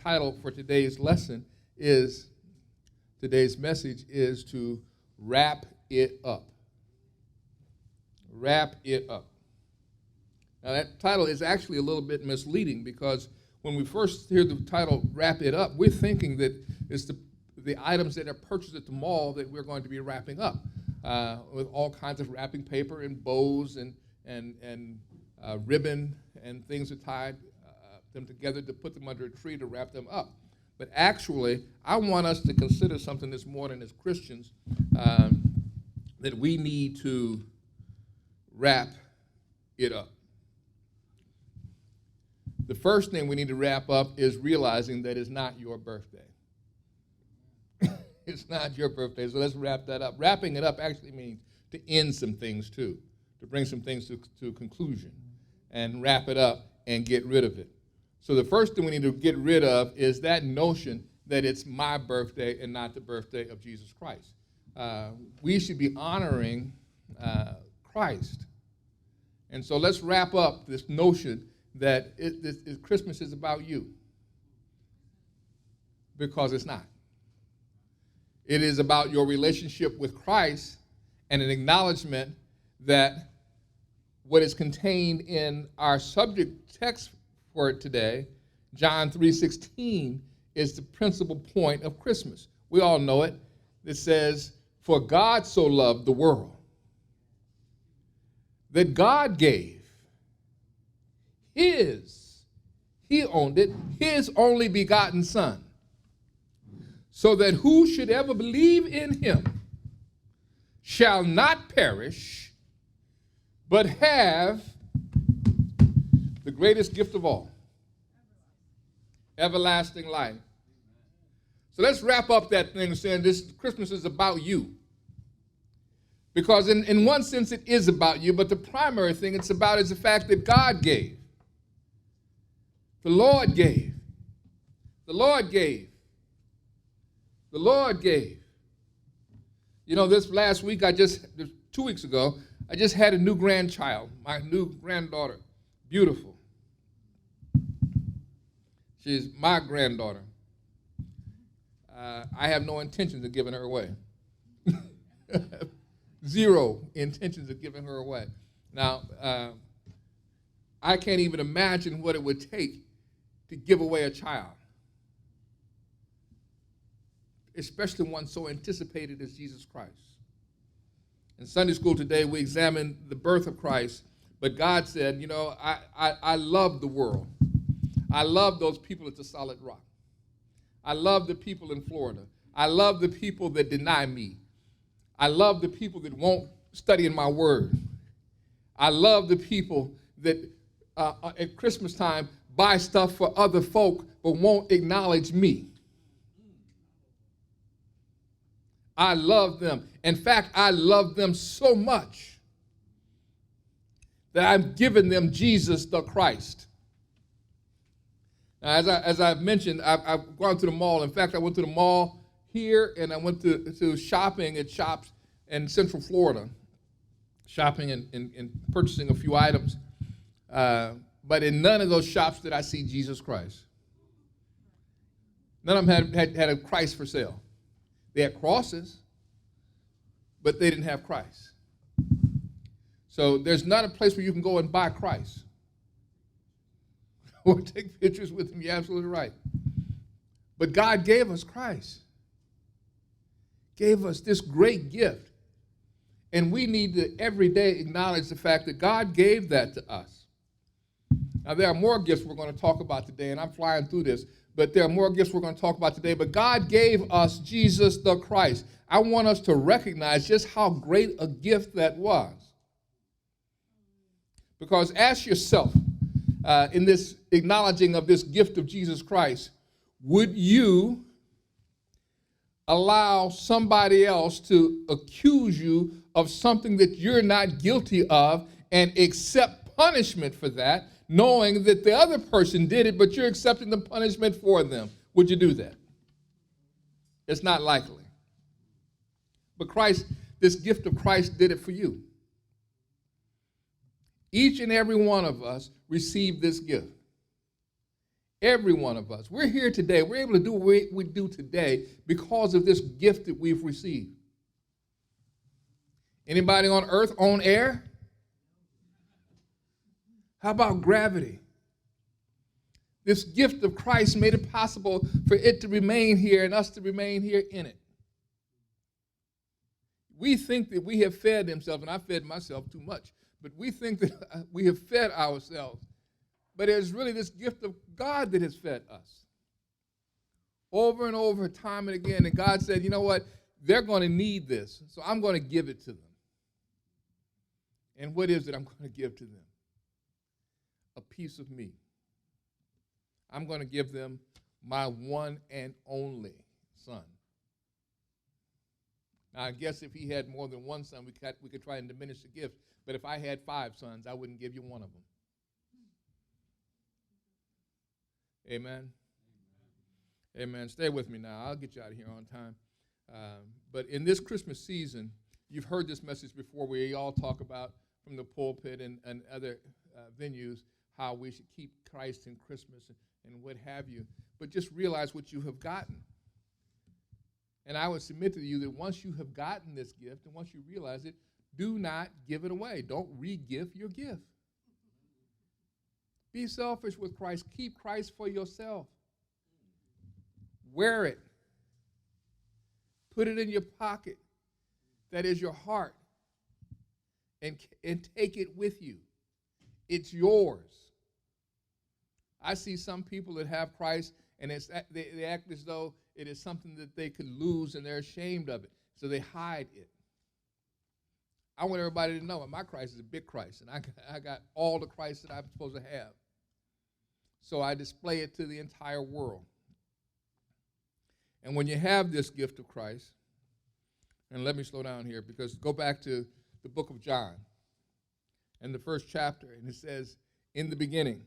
title for today's message is to wrap it up. Wrap it up. Now that title is actually a little bit misleading because when we first hear the title wrap it up, we're thinking that it's the items that are purchased at the mall that we're going to be wrapping up with all kinds of wrapping paper and bows and ribbon and things that tie them together to put them under a tree to wrap them up. But actually, I want us to consider something this morning as Christians that we need to wrap it up. The first thing we need to wrap up is realizing that it's not your birthday. It's not your birthday, so let's wrap that up. Wrapping it up actually means to end some things too, to bring some things to conclusion and wrap it up and get rid of it. So the first thing we need to get rid of is that notion that it's my birthday and not the birthday of Jesus Christ. We should be honoring Christ. And so let's wrap up this notion that Christmas is about you, because it's not. It is about your relationship with Christ and an acknowledgement that what is contained in our subject text for today, John 3:16, is the principal point of Christmas. We all know it. It says, "For God so loved the world that God gave He owned it, His only begotten Son, so that who should ever believe in Him shall not perish, but have the greatest gift of all, everlasting life." So let's wrap up that thing saying this Christmas is about you. Because in one sense it is about you, but the primary thing it's about is the fact that God gave. The Lord gave. The Lord gave. The Lord gave. You know, this last week, 2 weeks ago, I just had a new grandchild, my new granddaughter. Beautiful. She's my granddaughter. I have no intentions of giving her away. Zero intentions of giving her away. Now, I can't even imagine what it would take to give away a child, especially one so anticipated as Jesus Christ. In Sunday school today, we examined the birth of Christ, but God said, you know, I love the world. I love those people at the Solid Rock. I love the people in Florida. I love the people that deny me. I love the people that won't study in my word. I love the people that at Christmas time buy stuff for other folk but won't acknowledge me. I love them. In fact, I love them so much that I've given them Jesus the Christ. Now, as I've mentioned, I've gone to the mall. In fact, I went to the mall here, and I went to shopping at shops in Central Florida, shopping and purchasing a few items. But in none of those shops did I see Jesus Christ. None of them had a Christ for sale. They had crosses, but they didn't have Christ. So there's not a place where you can go and buy Christ or take pictures with him. You're absolutely right. But God gave us Christ, gave us this great gift. And we need to every day acknowledge the fact that God gave that to us. Now, there are more gifts we're going to talk about today, and I'm flying through this, but there are more gifts we're going to talk about today. But God gave us Jesus the Christ. I want us to recognize just how great a gift that was. Because ask yourself, in this acknowledging of this gift of Jesus Christ, would you allow somebody else to accuse you of something that you're not guilty of and accept punishment for that, knowing that the other person did it, but you're accepting the punishment for them? Would you do that? It's not likely. But Christ, this gift of Christ did it for you. Each and every one of us received this gift. Every one of us. We're here today. We're able to do what we do today because of this gift that we've received. Anybody on earth on air? How about gravity? This gift of Christ made it possible for it to remain here and us to remain here in it. We think that we have fed themselves, and I fed myself too much, but we think that we have fed ourselves. But it's really this gift of God that has fed us. Over and over, time and again. And God said, you know what? They're going to need this, so I'm going to give it to them. And what is it I'm going to give to them? A piece of me. I'm going to give them my one and only son. Now, I guess if he had more than one son, we could try and diminish the gift. But if I had 5 sons, I wouldn't give you one of them. Amen? Amen. Stay with me now. I'll get you out of here on time. But in this Christmas season, you've heard this message before. We all talk about from the pulpit and other venues how we should keep Christ in Christmas and what have you. But just realize what you have gotten. And I would submit to you that once you have gotten this gift and once you realize it, do not give it away. Don't re-gift your gift. Be selfish with Christ. Keep Christ for yourself. Wear it. Put it in your pocket. That is your heart. And take it with you. It's yours. I see some people that have Christ and they act as though it is something that they could lose and they're ashamed of it. So they hide it. I want everybody to know that my Christ is a big Christ, and I got all the Christ that I'm supposed to have. So I display it to the entire world. And when you have this gift of Christ, and let me slow down here, because go back to the book of John and the first chapter, and it says, in the beginning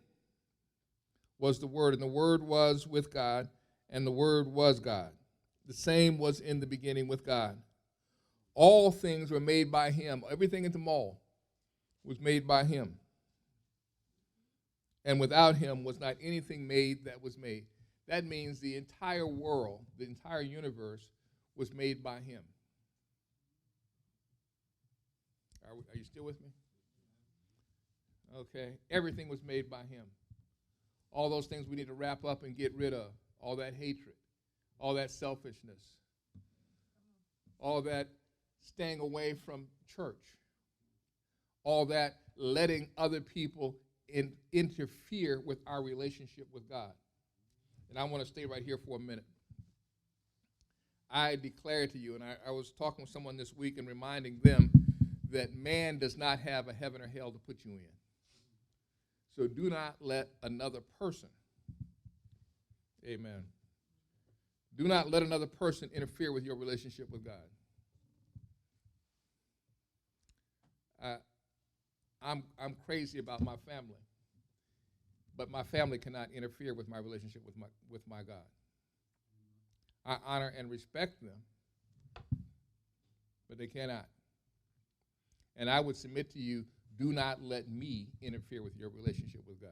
was the Word, and the Word was with God, and the Word was God. The same was in the beginning with God. All things were made by him. Everything in the mall was made by him. And without him was not anything made that was made. That means the entire world, the entire universe, was made by him. Are you still with me? Okay. Everything was made by him. All those things we need to wrap up and get rid of. All that hatred, all that selfishness, all that staying away from church, all that letting other people interfere with our relationship with God. And I want to stay right here for a minute. I declare to you, and I was talking with someone this week and reminding them that man does not have a heaven or hell to put you in. So do not let another person, amen, do not let another person interfere with your relationship with God. I'm crazy about my family, but my family cannot interfere with my relationship with my God. I honor and respect them, but they cannot. And I would submit to you, do not let me interfere with your relationship with God.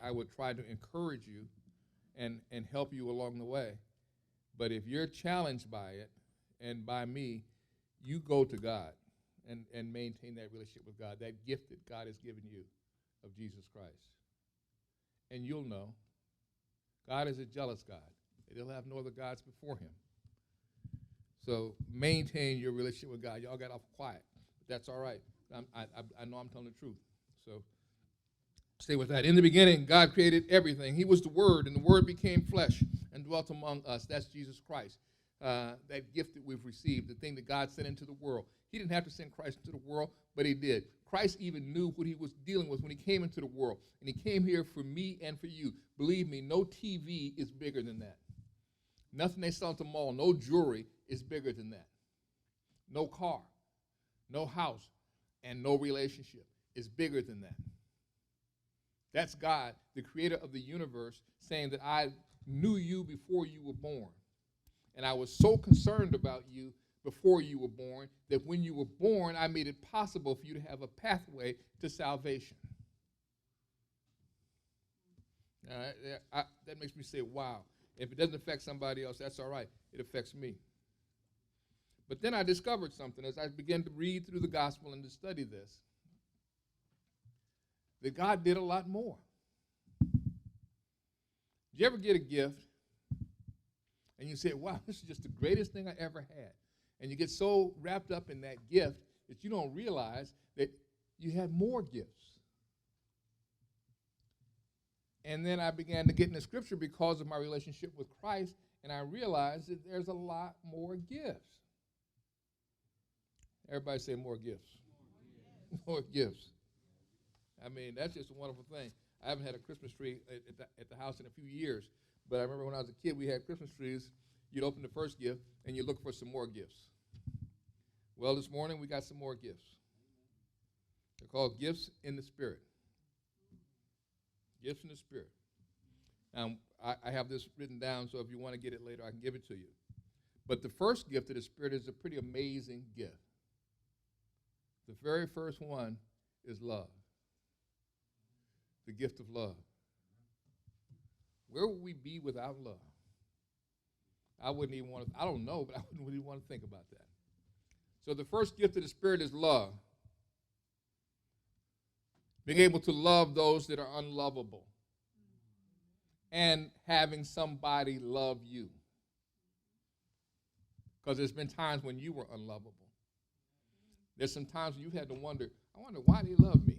I would try to encourage you and help you along the way. But if you're challenged by it and by me, you go to God and maintain that relationship with God, that gift that God has given you of Jesus Christ. And you'll know God is a jealous God. He'll have no other gods before him. So maintain your relationship with God. Y'all got off quiet, but that's all right. I know I'm telling the truth. So stay with that. In the beginning, God created everything. He was the Word, and the Word became flesh and dwelt among us. That's Jesus Christ. That gift that we've received, the thing that God sent into the world. He didn't have to send Christ into the world, but he did. Christ even knew what he was dealing with when he came into the world, and he came here for me and for you. Believe me, no TV is bigger than that. Nothing they sell at the mall, no jewelry is bigger than that. No car, no house, and no relationship is bigger than that. That's God, the creator of the universe, saying that I knew you before you were born. And I was so concerned about you before you were born that when you were born, I made it possible for you to have a pathway to salvation. That makes me say, wow. If it doesn't affect somebody else, that's all right. It affects me. But then I discovered something as I began to read through the gospel and to study this, that God did a lot more. Did you ever get a gift and you say, wow, this is just the greatest thing I ever had? And you get so wrapped up in that gift that you don't realize that you had more gifts. And then I began to get in the scripture because of my relationship with Christ, and I realized that there's a lot more gifts. Everybody say more gifts. More gifts. I mean, that's just a wonderful thing. I haven't had a Christmas tree at the house in a few years, but I remember when I was a kid, we had Christmas trees. You'd open the first gift, and you look for some more gifts. Well, this morning, we got some more gifts. They're called gifts in the Spirit. Gifts in the Spirit. Now, I have this written down, so if you want to get it later, I can give it to you. But the first gift of the Spirit is a pretty amazing gift. The very first one is love. The gift of love. Where would we be without love? I wouldn't even want to, I don't know, but I wouldn't really want to think about that. So the first gift of the Spirit is love. Being able to love those that are unlovable. And having somebody love you. Because there's been times when you were unlovable. There's some times when you had to wonder, I wonder why they love me.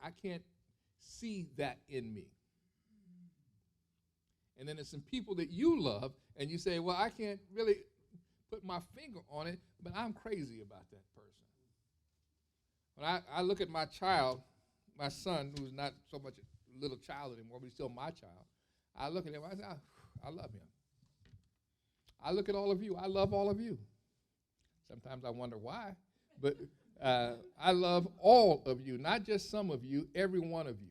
I can't see that in me. And then there's some people that you love, and you say, well, I can't really put my finger on it, but I'm crazy about that person. When I look at my child, my son, who's not so much a little child anymore, but he's still my child, I look at him, I say, I love him. I look at all of you, I love all of you. Sometimes I wonder why, but I love all of you, not just some of you, every one of you.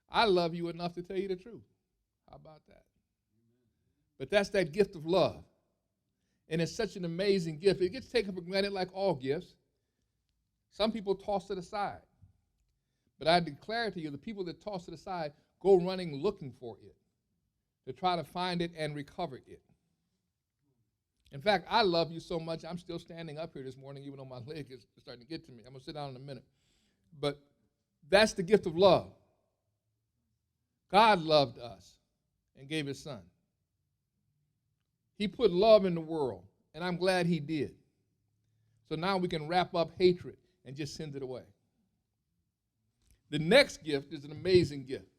I love you enough to tell you the truth. How about that? But that's that gift of love. And it's such an amazing gift. It gets taken for granted like all gifts. Some people toss it aside. But I declare to you, the people that toss it aside go running looking for it, to try to find it and recover it. In fact, I love you so much, I'm still standing up here this morning, even though my leg is starting to get to me. I'm going to sit down in a minute. But that's the gift of love. God loved us and gave his son. He put love in the world, and I'm glad he did. So now we can wrap up hatred and just send it away. The next gift is an amazing gift.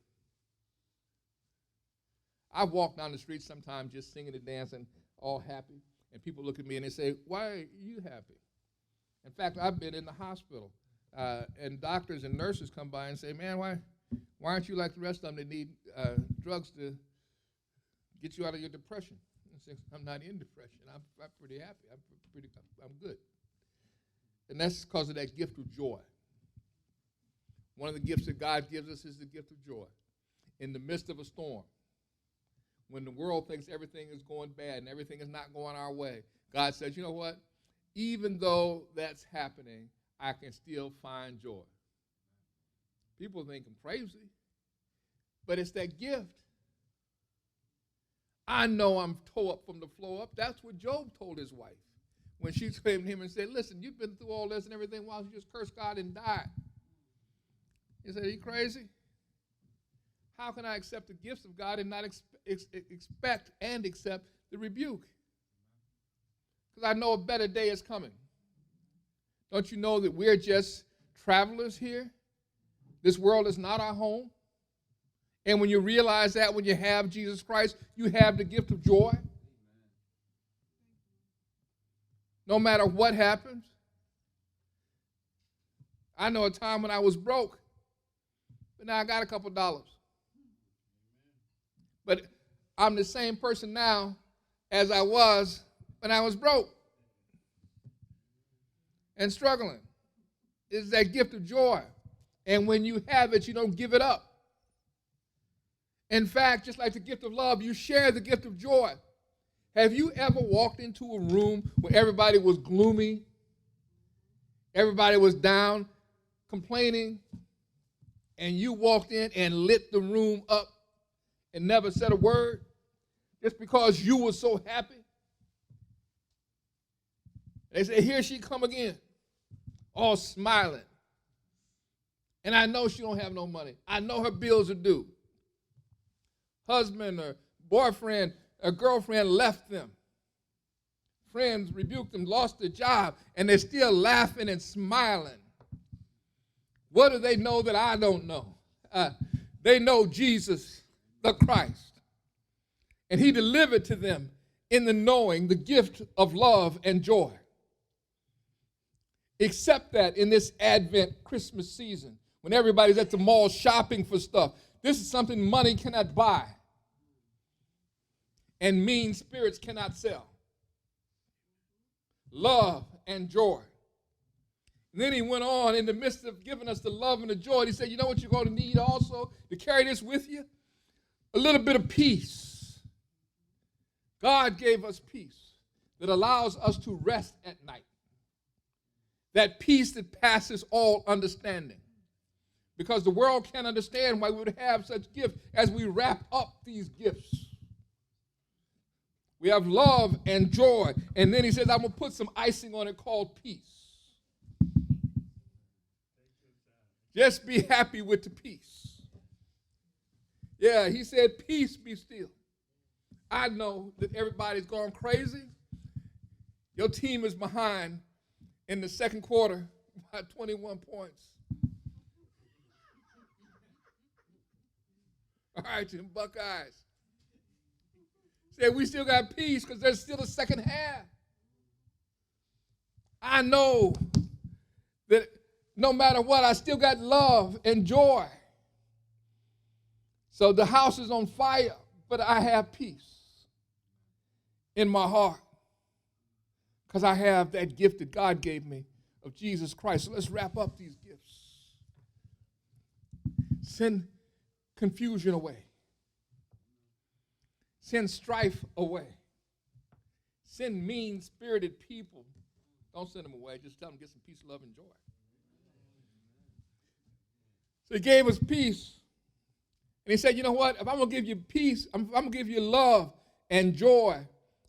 I walk down the street sometimes just singing and dancing, all happy, and people look at me and they say, why are you happy? In fact, I've been in the hospital, and doctors and nurses come by and say, man, why aren't you like the rest of them that need drugs to get you out of your depression? I say, I'm not in depression. I'm pretty happy. I'm good. And that's because of that gift of joy. One of the gifts that God gives us is the gift of joy. In the midst of a storm, when the world thinks everything is going bad and everything is not going our way, God says, you know what? Even though that's happening, I can still find joy. People think I'm crazy, but it's that gift. I know I'm tore up from the floor up. That's what Job told his wife when she came to him and said, listen, you've been through all this and everything. Why don't you just curse God and die? He said, are you crazy? How can I accept the gifts of God and not expect and accept the rebuke? Because I know a better day is coming. Don't you know that we're just travelers here? This world is not our home. And when you realize that, when you have Jesus Christ, you have the gift of joy. No matter what happens. I know a time when I was broke, but now I got a couple dollars. But I'm the same person now as I was when I was broke and struggling. It's that gift of joy. And when you have it, you don't give it up. In fact, just like the gift of love, you share the gift of joy. Have you ever walked into a room where everybody was gloomy, everybody was down, complaining, and you walked in and lit the room up and never said a word just because you were so happy? They say, here she come again, all smiling. And I know she don't have no money. I know her bills are due. Husband or boyfriend or girlfriend left them. Friends rebuked them, lost their job, and they're still laughing and smiling. What do they know that I don't know? They know Jesus, the Christ. And he delivered to them in the knowing the gift of love and joy. Accept that in this Advent Christmas season, when everybody's at the mall shopping for stuff. This is something money cannot buy and mean spirits cannot sell. Love and joy. And then he went on in the midst of giving us the love and the joy. He said, you know what you're going to need also to carry this with you? A little bit of peace. God gave us peace that allows us to rest at night. That peace that passes all understanding. Because the world can't understand why we would have such gifts as we wrap up these gifts. We have love and joy. And then he says, I'm going to put some icing on it called peace. Just be happy with the peace. Yeah, he said, peace be still. I know that everybody's gone crazy. Your team is behind in the second quarter by 21 points. All right, them Buckeyes. Said we still got peace because there's still a second half. I know that no matter what, I still got love and joy. So the house is on fire, but I have peace in my heart because I have that gift that God gave me of Jesus Christ. So let's wrap up these gifts. Send confusion away. Send strife away. Send mean-spirited people. Don't send them away. Just tell them to get some peace, love, and joy. So he gave us peace. And he said, you know what? If I'm going to give you peace, I'm going to give you love and joy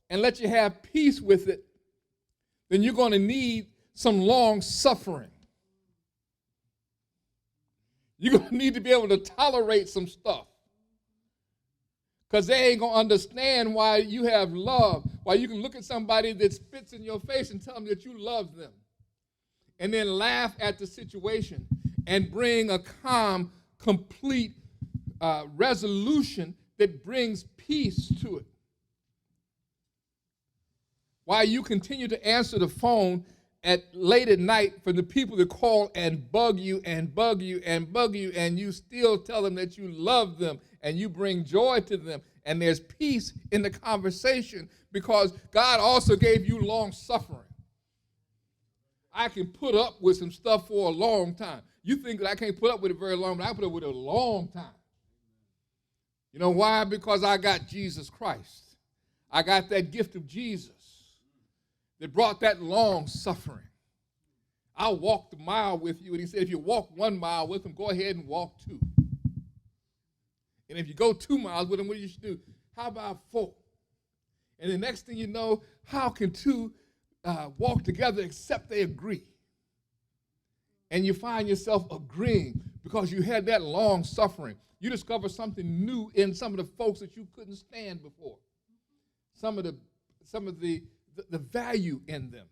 and let you have peace with it, then you're going to need some long suffering. You're going to need to be able to tolerate some stuff. Because they ain't going to understand why you have love, why you can look at somebody that spits in your face and tell them that you love them, and then laugh at the situation and bring a calm, complete resolution that brings peace to it. Why you continue to answer the phone late at night for the people that call and bug you and bug you and bug you, and you still tell them that you love them and you bring joy to them, and there's peace in the conversation because God also gave you long suffering. I can put up with some stuff for a long time. You think that I can't put up with it very long, but I put up with it a long time. You know why? Because I got Jesus Christ. I got that gift of Jesus that brought that long suffering. I'll walk the mile with you. And he said, if you walk 1 mile with him, go ahead and walk 2. And if you go 2 miles with him, what do you should do? How about 4? And the next thing you know, how can 2 walk together except they agree? And you find yourself agreeing because you had that long suffering. You discover something new in some of the folks that you couldn't stand before. Some of the value in them.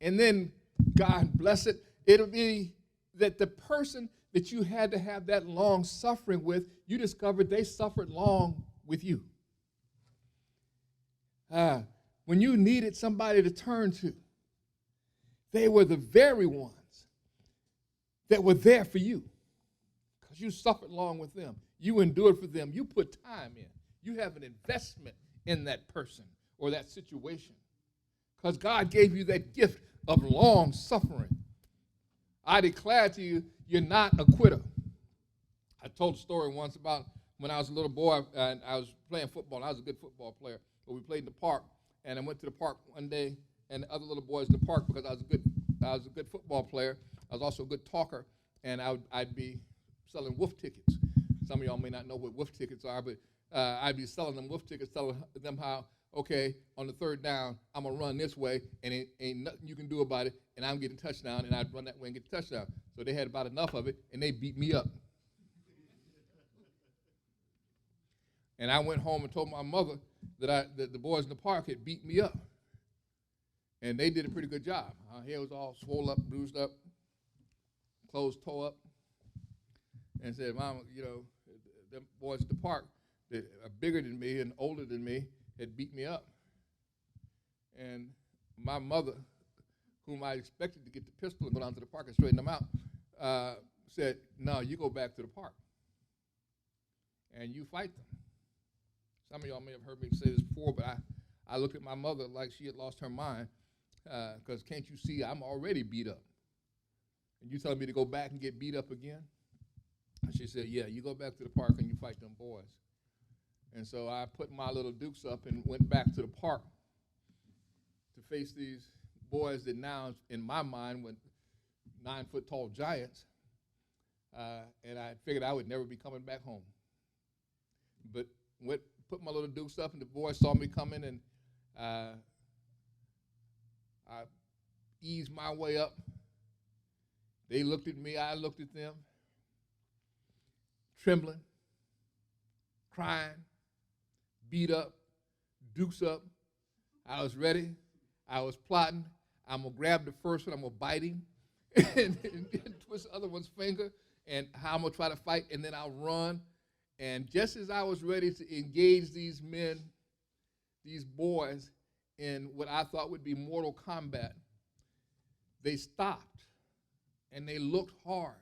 And then, God bless it, it'll be that the person that you had to have that long suffering with, you discovered they suffered long with you. When you needed somebody to turn to, they were the very ones that were there for you because you suffered long with them. You endured for them. You put time in. You have an investment in that person or that situation because God gave you that gift of long suffering. I declare to you, you're not a quitter. I told a story once about when I was a little boy and I was playing football. I was a good football player, but we played in the park, and I went to the park one day, and the other little boys in the park, because I was a good football player. I was also a good talker, and I'd be selling wolf tickets. Some of y'all may not know what wolf tickets are, but I'd be selling them wolf tickets, telling them how, okay, on the third down, I'm going to run this way, and it ain't nothing you can do about it, and I'm getting a touchdown, and I'd run that way and get the touchdown. So they had about enough of it, and they beat me up. And I went home and told my mother that the boys in the park had beat me up. And they did a pretty good job. Her hair was all swollen up, bruised up, clothes tore up. And said, Mama, the boys at the park that are bigger than me and older than me had beat me up. And my mother, whom I expected to get the pistol and go down to the park and straighten them out, said, no, you go back to the park and you fight them. Some of y'all may have heard me say this before, but I looked at my mother like she had lost her mind, because can't you see I'm already beat up? And you telling me to go back and get beat up again? And she said, yeah, you go back to the park and you fight them boys. And so I put my little dukes up and went back to the park to face these boys that now, in my mind, were 9-foot-tall giants. And I figured I would never be coming back home. But put my little dukes up, and the boys saw me coming, and I eased my way up. They looked at me, I looked at them, trembling, crying, beat up, dukes up. I was ready. I was plotting. I'm going to grab the first one, I'm going to bite him, and twist the other one's finger, and how I'm going to try to fight, and then I'll run. And just as I was ready to engage these men, these boys, in what I thought would be mortal combat, they stopped and they looked hard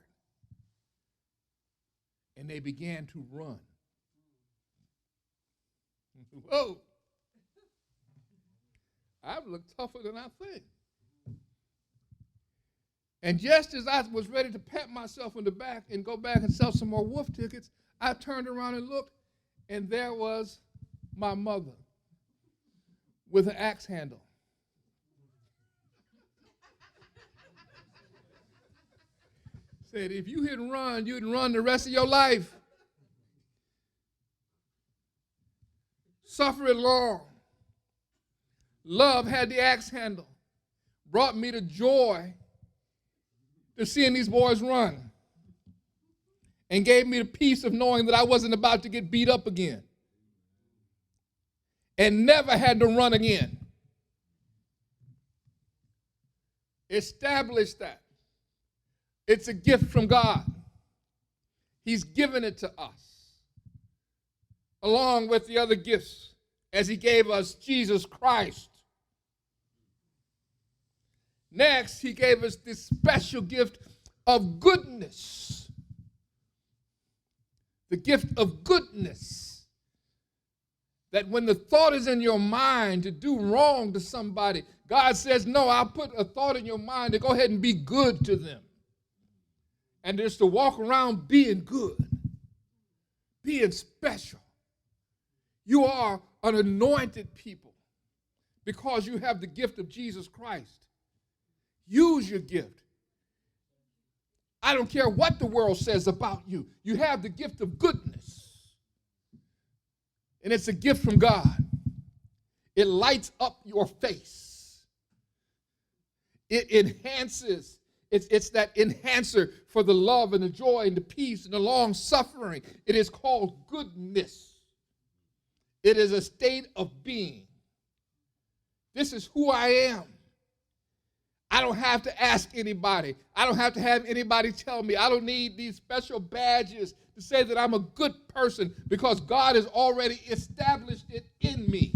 and they began to run. Whoa! I look tougher than I think. And just as I was ready to pat myself on the back and go back and sell some more wolf tickets, I turned around and looked, and there was my mother with an axe handle. Said, if you hadn't run, you'd run the rest of your life. Suffering long. Love had the axe handle. Brought me the joy to seeing these boys run. And gave me the peace of knowing that I wasn't about to get beat up again. And never had to run again. Establish that. It's a gift from God. He's given it to us, along with the other gifts, as he gave us Jesus Christ. Next, he gave us this special gift of goodness. The gift of goodness. That when the thought is in your mind to do wrong to somebody, God says, no, I'll put a thought in your mind to go ahead and be good to them. And just to walk around being good, being special. You are an anointed people because you have the gift of Jesus Christ. Use your gift. I don't care what the world says about you. You have the gift of goodness. And it's a gift from God. It lights up your face. It enhances. It's that enhancer for the love and the joy and the peace and the long suffering. It is called goodness. It is a state of being. This is who I am. I don't have to ask anybody. I don't have to have anybody tell me. I don't need these special badges to say that I'm a good person because God has already established it in me.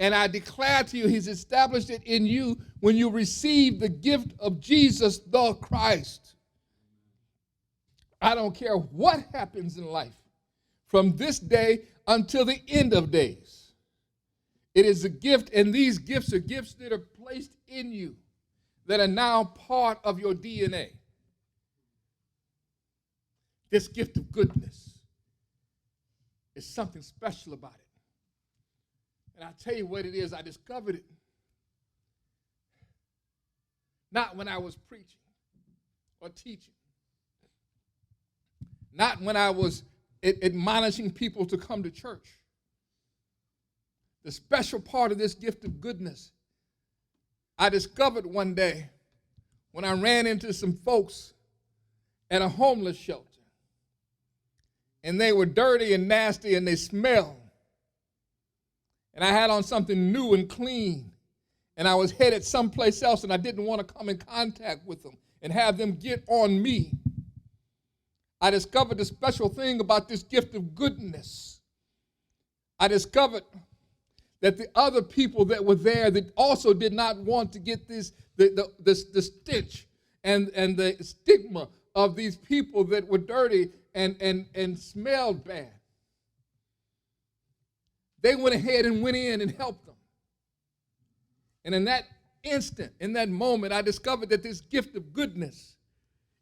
And I declare to you, he's established it in you when you receive the gift of Jesus the Christ. I don't care what happens in life from this day until the end of days. It is a gift, and these gifts are gifts that are placed in you that are now part of your DNA. This gift of goodness is something special about it. And I'll tell you what it is. I discovered it not when I was preaching or teaching, not when I was admonishing people to come to church. The special part of this gift of goodness, I discovered one day when I ran into some folks at a homeless shelter. And they were dirty and nasty and they smelled. And I had on something new and clean. And I was headed someplace else and I didn't want to come in contact with them and have them get on me. I discovered the special thing about this gift of goodness. I discovered that the other people that were there that also did not want to get the stench and the stigma of these people that were dirty and smelled bad. They went ahead and went in and helped them. And in that instant, in that moment, I discovered that this gift of goodness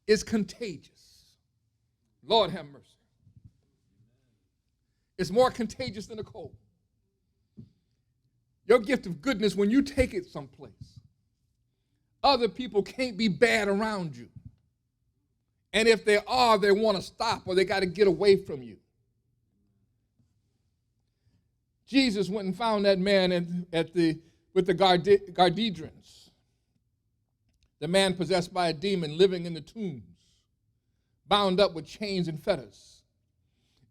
is contagious. Lord have mercy. It's more contagious than a cold. Your gift of goodness, when you take it someplace, other people can't be bad around you. And if they are, they want to stop or they got to get away from you. Jesus went and found that man with the Gardadrans, the man possessed by a demon living in the tombs, bound up with chains and fetters.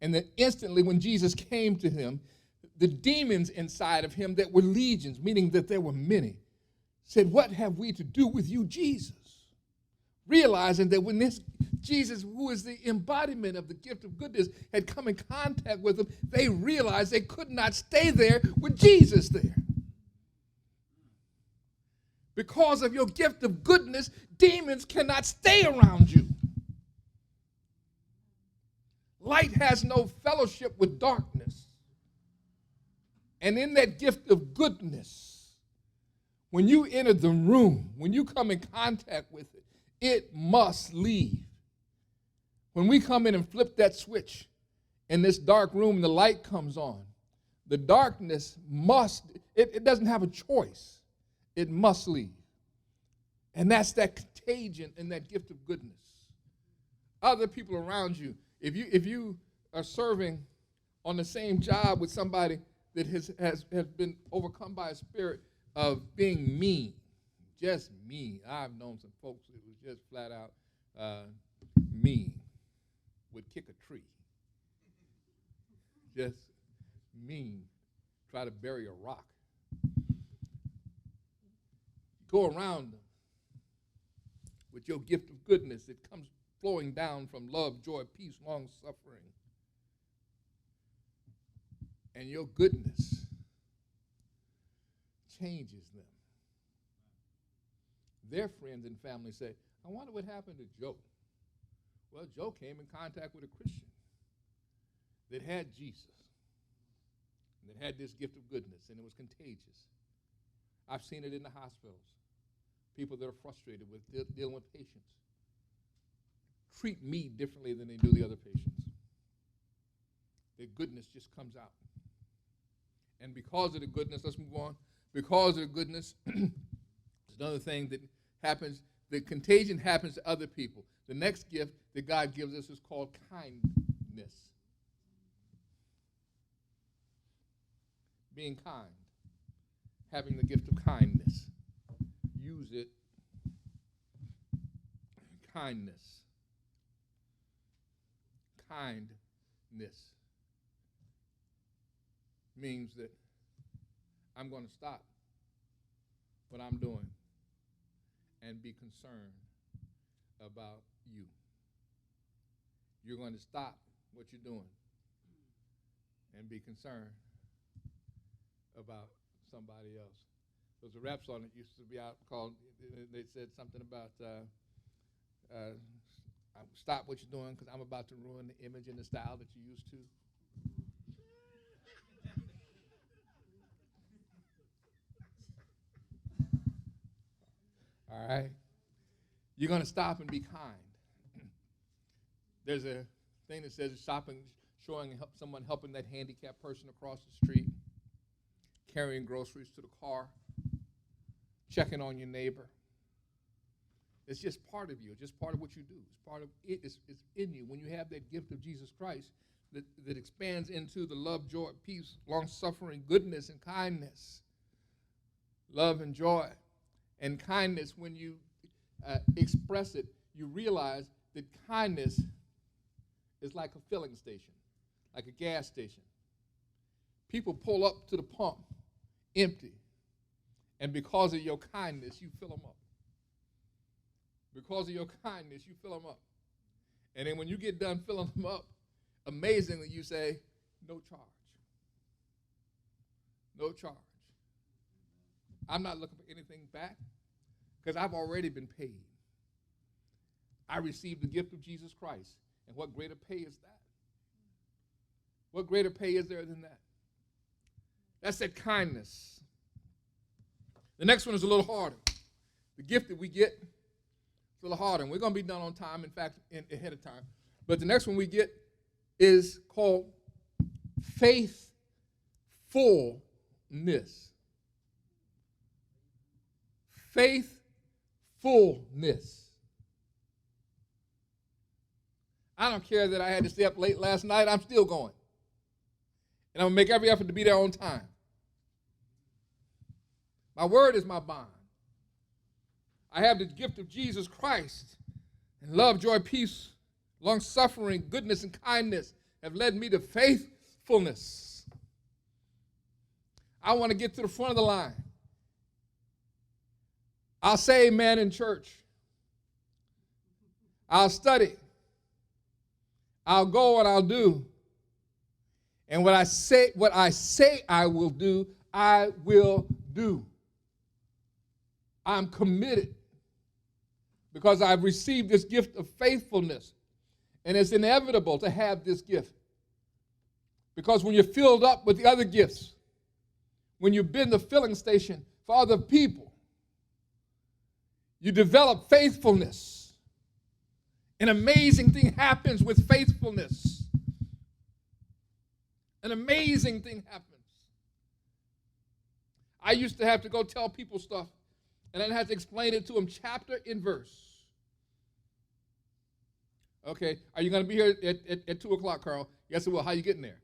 And then instantly when Jesus came to him, the demons inside of him that were legions, meaning that there were many, said, "What have we to do with you, Jesus?" Realizing that when this Jesus, who is the embodiment of the gift of goodness, had come in contact with them, they realized they could not stay there with Jesus there. Because of your gift of goodness, demons cannot stay around you. Light has no fellowship with darkness. And in that gift of goodness, when you enter the room, when you come in contact with it, it must leave. When we come in and flip that switch in this dark room and the light comes on, the darkness it doesn't have a choice. It must leave. And that's that contagion and that gift of goodness. Other people around you, if you are serving on the same job with somebody that has been overcome by a spirit of being mean, just mean. I've known some folks that was just flat out mean, would kick a tree. Just mean, try to bury a rock. Go around them with your gift of goodness that comes flowing down from love, joy, peace, long suffering. And your goodness changes them. Their friends and family say, "I wonder what happened to Joe." Well, Joe came in contact with a Christian that had Jesus, and that had this gift of goodness, and it was contagious. I've seen it in the hospitals. People that are frustrated with dealing with patients treat me differently than they do the other patients. Their goodness just comes out. And because of the goodness, let's move on. Because of the goodness, there's another thing that happens. The contagion happens to other people. The next gift that God gives us is called kindness. Being kind. Having the gift of kindness. Use it. Kindness. Kindness means that I'm going to stop what I'm doing and be concerned about you. You're going to stop what you're doing and be concerned about somebody else. There's a rap song that used to be out called, they said something about stop what you're doing because I'm about to ruin the image and the style that you used to. All right? You're going to stop and be kind. There's a thing that says showing someone helping that handicapped person across the street, carrying groceries to the car, checking on your neighbor. It's just part of you. It's just part of what you do. It's part of it. It's in you. When you have that gift of Jesus Christ that expands into the love, joy, peace, long-suffering, goodness, and kindness. Love and joy and kindness, when you express it, you realize that kindness is like a filling station, like a gas station. People pull up to the pump empty, and because of your kindness, you fill them up. Because of your kindness, you fill them up. And then when you get done filling them up, amazingly, you say, no charge. No charge. I'm not looking for anything back because I've already been paid. I received the gift of Jesus Christ. And what greater pay is that? What greater pay is there than that? That's that kindness. The next one is a little harder. The gift that we get is a little harder. And we're going to be done on time, in fact, ahead of time. But the next one we get is called faithfulness. Faithfulness. I don't care that I had to stay up late last night. I'm still going. And I'm going to make every effort to be there on time. My word is my bond. I have the gift of Jesus Christ. And love, joy, peace, long-suffering, goodness, and kindness have led me to faithfulness. I want to get to the front of the line. I'll say amen in church. I'll study. I'll go and I'll do. And what I say I will do, I will do. I'm committed because I've received this gift of faithfulness. And it's inevitable to have this gift. Because when you're filled up with the other gifts, when you've been the filling station for other people, you develop faithfulness. An amazing thing happens with faithfulness. An amazing thing happens. I used to have to go tell people stuff, and I'd have to explain it to them chapter and verse. Okay, are you going to be here at 2 o'clock, Carl? Yes, I will. How are you getting there?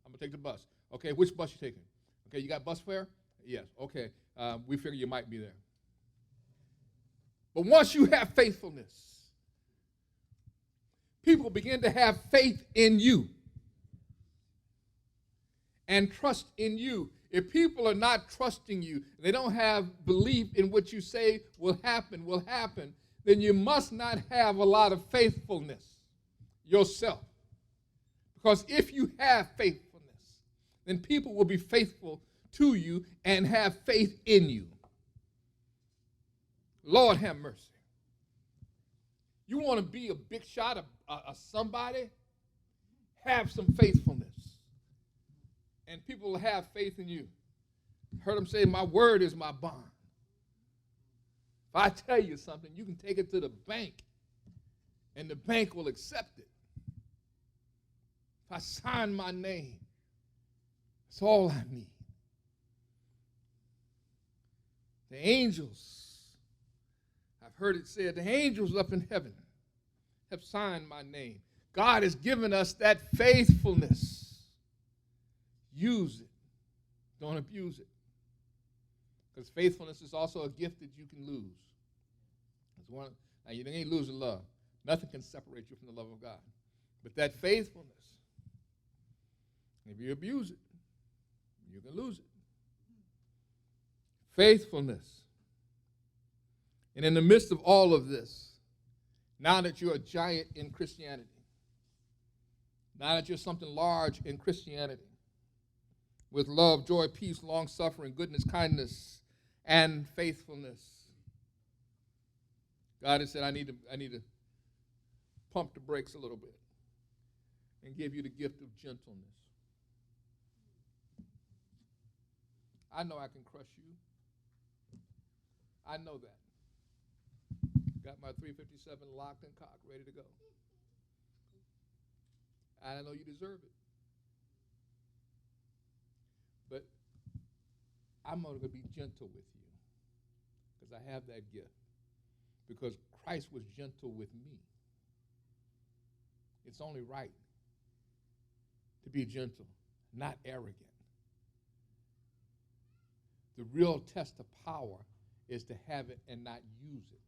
I'm going to take the bus. Okay, which bus you taking? Okay, you got bus fare? Yes, okay. We figure you might be there. But once you have faithfulness, people begin to have faith in you and trust in you. If people are not trusting you, they don't have belief in what you say will happen, then you must not have a lot of faithfulness yourself. Because if you have faithfulness, then people will be faithful to you and have faith in you. Lord have mercy. You want to be a big shot, a somebody? Have some faithfulness. And people will have faith in you. Heard them say, my word is my bond. If I tell you something, you can take it to the bank, and the bank will accept it. If I sign my name, that's all I need. The angels, I've heard it said, the angels up in heaven have signed my name. God has given us that faithfulness. Use it. Don't abuse it. Because faithfulness is also a gift that you can lose. Now, you ain't losing love. Nothing can separate you from the love of God. But that faithfulness, if you abuse it, you can lose it. Faithfulness. And in the midst of all of this, now that you're a giant in Christianity, now that you're something large in Christianity, with love, joy, peace, long-suffering, goodness, kindness, and faithfulness, God has said, I need to pump the brakes a little bit and give you the gift of gentleness. I know I can crush you. I know that. Got my 357 locked and cocked, ready to go. And I know you deserve it. But I'm going to be gentle with you because I have that gift. Because Christ was gentle with me. It's only right to be gentle, not arrogant. The real test of power is to have it and not use it.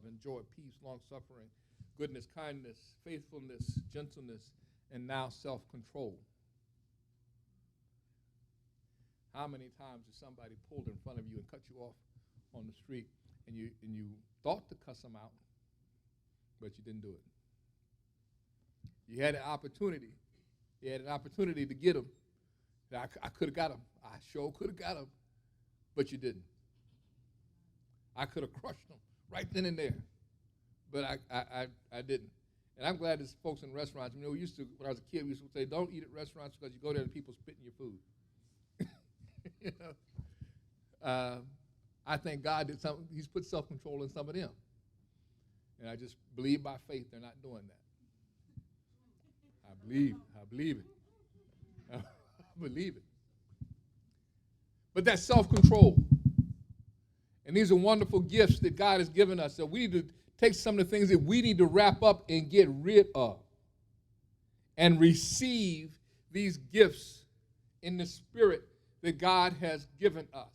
Enjoy peace, long-suffering, goodness, kindness, faithfulness, gentleness, and now self-control. How many times has somebody pulled in front of you and cut you off on the street, and you thought to cuss them out, but you didn't do it? You had an opportunity. You had an opportunity to get them. I could have got them. I sure could have got them, but you didn't. I could have crushed them right then and there, but I didn't. And I'm glad there's folks in restaurants. You know, we used to, when I was a kid, we used to say, don't eat at restaurants because you go there and people spit in your food. You know, I thank God that He's put self-control in some of them. And I just believe by faith they're not doing that. I believe it. I believe it. But that's self-control. And these are wonderful gifts that God has given us. So we need to take some of the things that we need to wrap up and get rid of and receive these gifts in the Spirit that God has given us.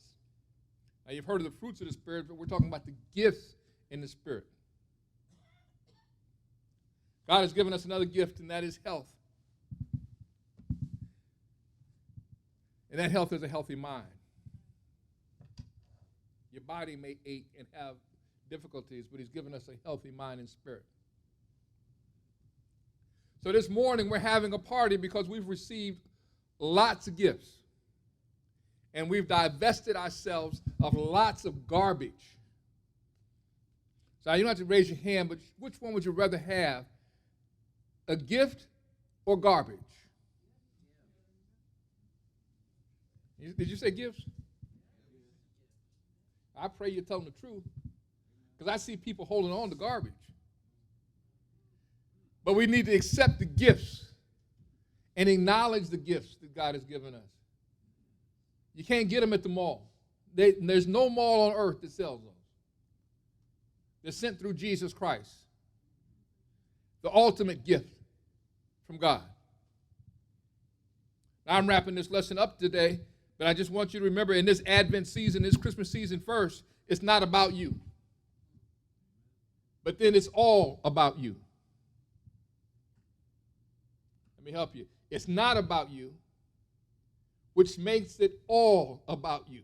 Now, you've heard of the fruits of the Spirit, but we're talking about the gifts in the Spirit. God has given us another gift, and that is health. And that health is a healthy mind. Your body may ache and have difficulties, but He's given us a healthy mind and spirit. So this morning we're having a party because we've received lots of gifts. And we've divested ourselves of lots of garbage. So you don't have to raise your hand, but which one would you rather have? A gift or garbage? Did you say gifts? I pray you're telling the truth, because I see people holding on to garbage. But we need to accept the gifts and acknowledge the gifts that God has given us. You can't get them at the mall. There's no mall on earth that sells those. They're sent through Jesus Christ, the ultimate gift from God. Now, I'm wrapping this lesson up today, but I just want you to remember, in this Advent season, this Christmas season first, it's not about you. But then it's all about you. Let me help you. It's not about you, which makes it all about you.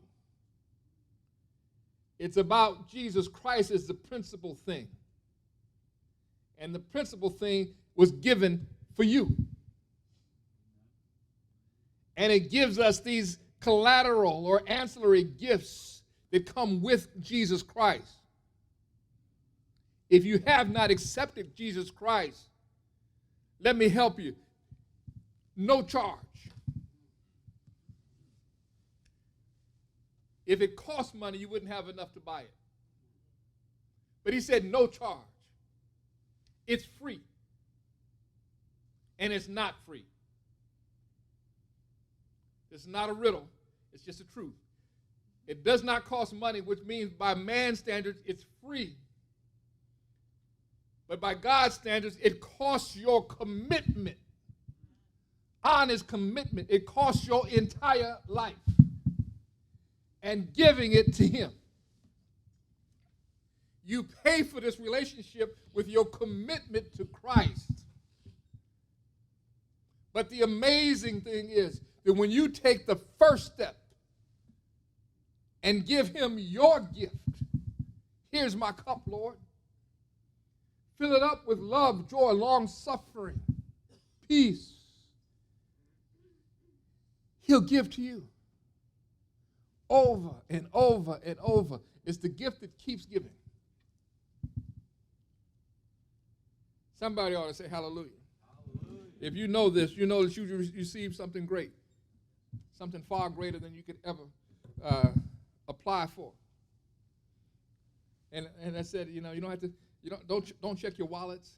It's about Jesus Christ as the principal thing. And the principal thing was given for you. And it gives us these collateral or ancillary gifts that come with Jesus Christ. If you have not accepted Jesus Christ, let me help you. No charge. If it cost money, you wouldn't have enough to buy it. But He said no charge. It's free. And it's not free. It's not a riddle. It's just a truth. It does not cost money, which means by man's standards, it's free. But by God's standards, it costs your commitment. Honest commitment. It costs your entire life. And giving it to Him. You pay for this relationship with your commitment to Christ. But the amazing thing is that when you take the first step and give Him your gift, here's my cup, Lord. Fill it up with love, joy, long-suffering, peace. He'll give to you over and over and over. It's the gift that keeps giving. Somebody ought to say hallelujah. Hallelujah. If you know this, you know that you received something great, something far greater than you could ever apply for. And I said, you don't have to. Don't check your wallets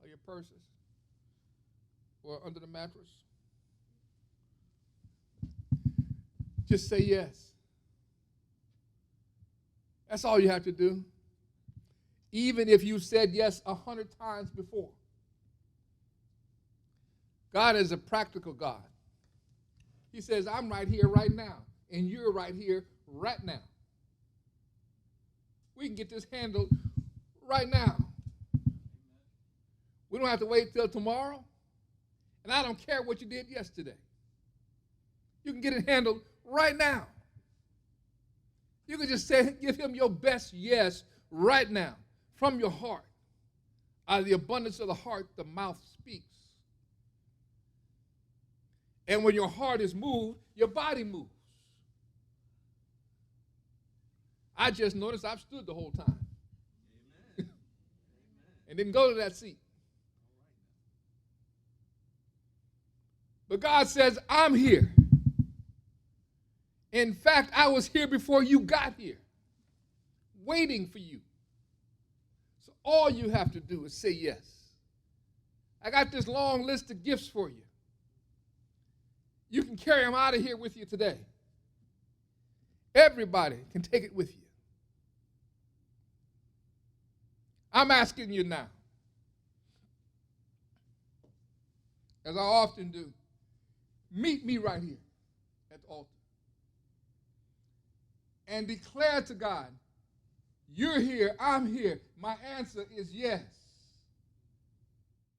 or your purses or under the mattress. Just say yes. That's all you have to do. even if you said yes 100 times before. God is a practical God. He says, I'm right here right now, and you're right here right now. We can get this handled right now. We don't have to wait till tomorrow, and I don't care what you did yesterday. You can get it handled right now. You can just say, give him your best yes right now from your heart. Out of the abundance of the heart, the mouth speaks. And when your heart is moved, your body moves. I just noticed I've stood the whole time. And didn't go to that seat. But God says, I'm here. In fact, I was here before you got here, waiting for you. So all you have to do is say yes. I got this long list of gifts for you. You can carry them out of here with you today. Everybody can take it with you. I'm asking you now, as I often do, meet me right here at the altar and declare to God, you're here, I'm here. My answer is yes.